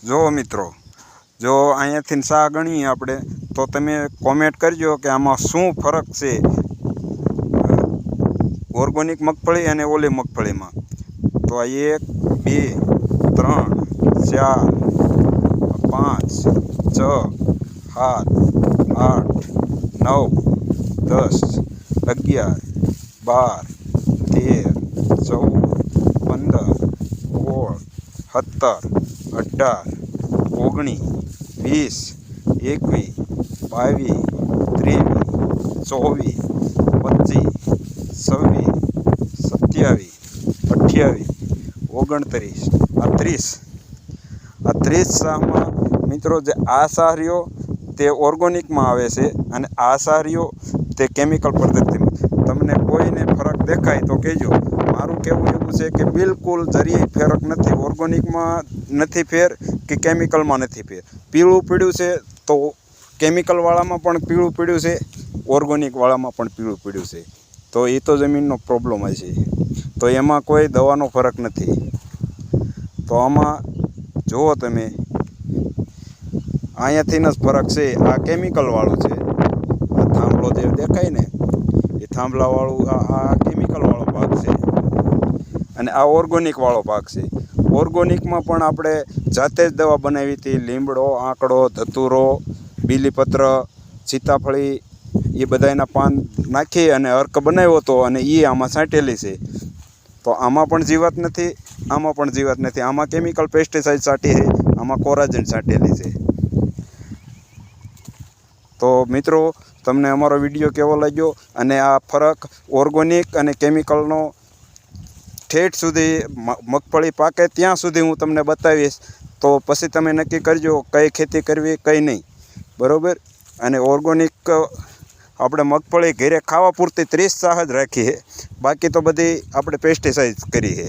જો મિત્રો, જો અહીંયાથી સા ગણીએ આપણે તો તમે કોમેન્ટ કરજો કે આમાં શું ફરક છે ઓર્ગોનિક મગફળી અને ઓલી મગફળીમાં. તો આ 1 2 3 4 5 6 7 8 9 10 11 12 13 14 15 16 17 18 19 20 21 22 23 24 25 27 28 29 30 આ 30 સાહમાં મિત્રો જે આ સાહ રહ્યો તે ઓર્ગોનિકમાં આવે છે અને આ સાહ રહ્યો તે કેમિકલ પદ્ધતિમાં. તમને કોઈને ફરક દેખાય તો કહેજો. મારું કહેવું એવું છે કે બિલકુલ જરીય ફરક નથી. ઓર્ગોનિકમાં નથી ફેર કે કેમિકલમાં નથી ફેર. પીળું પીળ્યું છે તો કેમિકલવાળામાં પણ પીળું પીળ્યું છે, ઓર્ગોનિકવાળામાં પણ પીળું પીળ્યું છે. તો એ તો જમીનનો પ્રોબ્લેમ હોય છે. તો એમાં કોઈ દવાનો ફરક નથી. તો આમાં જુઓ તમે, અહીંયાથી જ ફરક છે. આ કેમિકલવાળું છે. આ થાંભલો જે દેખાય ને એ થાંભલાવાળું આ કેમિકલવાળો ભાગ છે અને આ ઓર્ગોનિકવાળો ભાગ છે. ઓર્ગોનિકમાં પણ આપણે જાતે જ દવા બનાવી હતી. લીમડો, આંકડો, ધતુરો, બીલીપત્ર, સીતાફળી એ બધાના પાન નાખી અને અર્ક બનાવ્યો હતો અને એ આમાં છાંટેલી છે. તો આમાં પણ જીવાત નથી, આમાં પણ જીવાત નથી. આમાં કેમિકલ પેસ્ટિસાઇડ છાંટી છે, આમાં કોરાજન છાંટેલી છે. તો મિત્રો, તમને અમારો વિડીયો કેવો લાગ્યો અને આ ફરક ઓર્ગોનિક અને કેમિકલનો ઠેઠ સુધી મગફળી પાકે ત્યાં સુધી હું તમને બતાવીશ. તો પછી તમે નક્કી કરજો કઈ ખેતી કરવી કઈ નહીં. બરાબર. અને ઓર્ગોનિક આપણે મગફળી ઘરે ખાવા પૂરતી 30 સાહ જ રાખી છે. બાકી તો બધી આપણે પેસ્ટિસાઇડ કરી છે.